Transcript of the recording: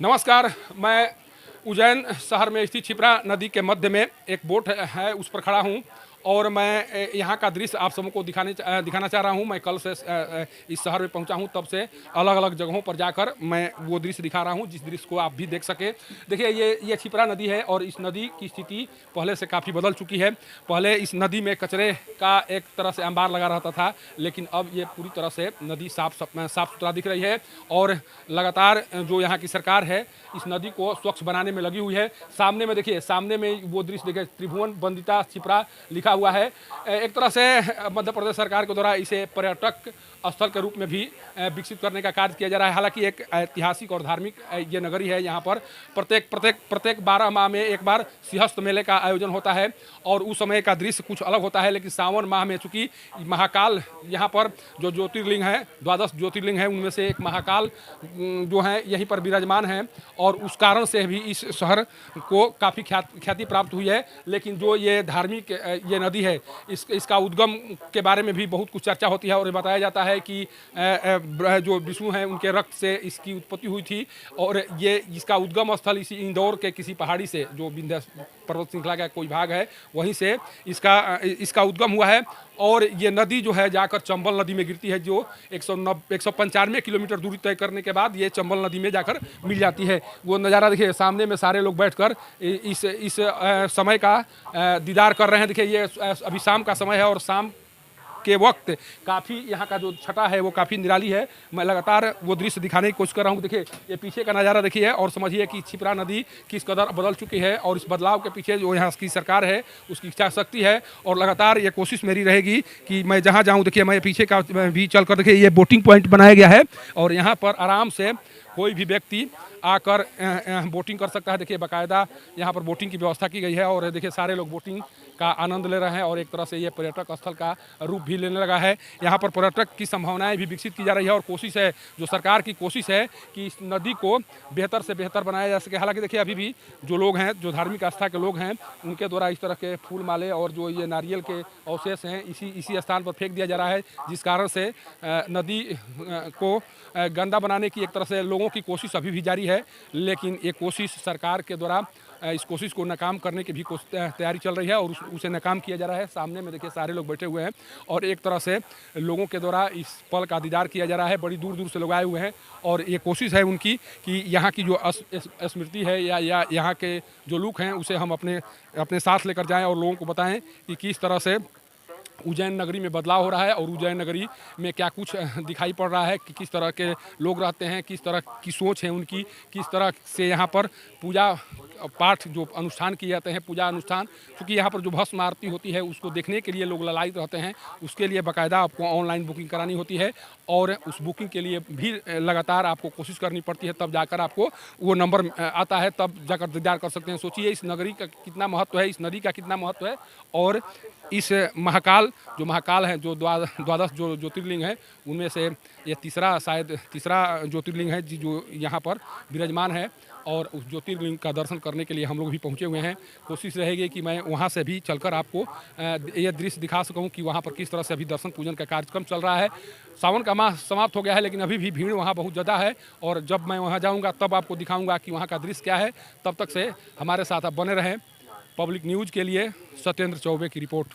नमस्कार। मैं उज्जैन शहर में स्थित क्षिप्रा नदी के मध्य में एक बोट है उस पर खड़ा हूँ और मैं यहाँ का दृश्य आप सबको दिखाना चाह रहा हूँ। मैं कल से इस शहर में पहुँचा हूँ, तब से अलग अलग जगहों पर जाकर मैं वो दृश्य दिखा रहा हूँ जिस दृश्य को आप भी देख सके। देखिए ये क्षिप्रा नदी है और इस नदी की स्थिति पहले से काफ़ी बदल चुकी है। पहले इस नदी में कचरे का एक तरह से अंबार लगा रहता था, लेकिन अब ये पूरी तरह से नदी साफ सुथरा दिख रही है और लगातार जो यहाँ की सरकार है इस नदी को स्वच्छ बनाने में लगी हुई है। सामने में देखिए, सामने में वो दृश्य देखिए, त्रिभुवन बंदिता क्षिप्रा लिखा हुआ है। एक तरह से मध्य प्रदेश सरकार के द्वारा इसे पर्यटक स्थल के रूप में भी विकसित करने का कार्य किया जा रहा है। हालांकि एक ऐतिहासिक और धार्मिक ये नगरी है। यहाँ पर प्रत्येक 12 माह में एक बार सिंहस्थ मेले का आयोजन होता है और उस समय का दृश्य कुछ अलग होता है। लेकिन सावन माह में चूंकि महाकाल यहाँ पर जो ज्योतिर्लिंग है, 12 ज्योतिर्लिंग है, उनमें से एक महाकाल जो है यहीं पर विराजमान है और उस कारण से भी इस शहर को काफ़ी ख्याति प्राप्त हुई है। लेकिन जो ये धार्मिक ये नदी है, इसका उद्गम के बारे में भी बहुत कुछ चर्चा होती है और बताया जाता है कि जो विष्णु हैं उनके रक्त से इसकी उत्पत्ति हुई थी और ये इसका उद्गम स्थल इसी इंदौर के किसी पहाड़ी से, जो विंध्य पर्वत श्रृंखला का कोई भाग है, वहीं से इसका उद्गम हुआ है। और ये नदी जो है जाकर चंबल नदी में गिरती है, जो 195 किलोमीटर दूरी तय करने के बाद ये चंबल नदी में जाकर मिल जाती है। वो नज़ारा देखिए, सामने में सारे लोग बैठकर इस समय का दीदार कर रहे हैं। देखिए ये अभी शाम का समय है और शाम के वक्त काफ़ी यहाँ का जो छटा है वो काफ़ी निराली है। मैं लगातार वो दृश्य दिखाने की कोशिश कर रहा हूँ। देखिए ये पीछे का नज़ारा देखिए और समझिए कि क्षिप्रा नदी किस कदर बदल चुकी है और इस बदलाव के पीछे जो यहाँ की सरकार है उसकी इच्छा शक्ति है और लगातार ये कोशिश मेरी रहेगी कि मैं जहाँ जाऊँ। देखिए मैं पीछे का भी चल कर, देखिए ये बोटिंग पॉइंट बनाया गया है और यहाँ पर आराम से कोई भी व्यक्ति आकर बोटिंग कर सकता है। देखिए बाकायदा यहाँ पर बोटिंग की व्यवस्था की गई है और देखिए सारे लोग बोटिंग का आनंद ले रहे हैं और एक तरह से ये पर्यटक स्थल का रूप भी लेने लगा है। यहाँ पर पर्यटक की संभावनाएं भी विकसित की जा रही है और कोशिश है, जो सरकार की कोशिश है कि इस नदी को बेहतर से बेहतर बनाया जा सके। हालांकि देखिए अभी भी जो लोग हैं, जो धार्मिक आस्था के लोग हैं, उनके द्वारा इस तरह के फूल माले और जो ये नारियल के अवशेष हैं इसी स्थान पर फेंक दिया जा रहा है, जिस कारण से नदी को गंदा बनाने की एक तरह से लोगों की कोशिश अभी भी जारी है। लेकिन ये कोशिश सरकार के द्वारा इस कोशिश को नाकाम करने की भी तैयारी चल रही है और उसे नाकाम किया जा रहा है। सामने में देखिए सारे लोग बैठे हुए हैं और एक तरह से लोगों के द्वारा इस पल का दीदार किया जा रहा है। बड़ी दूर दूर से लोग आए हुए हैं और ये कोशिश है उनकी कि यहाँ की जो स्मृति है या यहाँ के जो लुक हैं उसे हम अपने साथ लेकर जाएँ और लोगों को बताएँ कि किस तरह से उज्जैन नगरी में बदलाव हो रहा है और उज्जैन नगरी में क्या कुछ दिखाई पड़ रहा है, कि किस तरह के लोग रहते हैं, किस तरह की सोच है उनकी, किस तरह से यहाँ पर पूजा पाठ जो अनुष्ठान किए जाते हैं, पूजा अनुष्ठान, क्योंकि यहाँ पर जो भस्म आरती होती है उसको देखने के लिए लोग ललायित रहते हैं। उसके लिए बाकायदा आपको ऑनलाइन बुकिंग करानी होती है और उस बुकिंग के लिए भी लगातार आपको कोशिश करनी पड़ती है, तब जाकर आपको वो नंबर आता है, तब जाकर दीदार कर सकते हैं। सोचिए इस नगरी का कितना महत्व है, इस नदी का कितना महत्व है और इस महाकाल है, जो 12 जो ज्योतिर्लिंग है उनमें से ये तीसरा ज्योतिर्लिंग है जो यहाँ पर विराजमान है और उस ज्योतिर्लिंग का दर्शन करने के लिए हम लोग भी पहुँचे हुए हैं। कोशिश रहेगी कि मैं वहाँ से भी चलकर आपको ये दृश्य दिखा सकूँ कि वहाँ पर किस तरह से अभी दर्शन पूजन का कार्यक्रम चल रहा है। सावन का माह समाप्त हो गया है लेकिन अभी भी भीड़ वहाँ बहुत ज़्यादा है और जब मैं वहाँ जाऊँगा तब आपको दिखाऊँगा कि वहाँ का दृश्य क्या है। तब तक से हमारे साथ आप बने रहें। पब्लिक न्यूज़ के लिए सत्येंद्र चौबे की रिपोर्ट।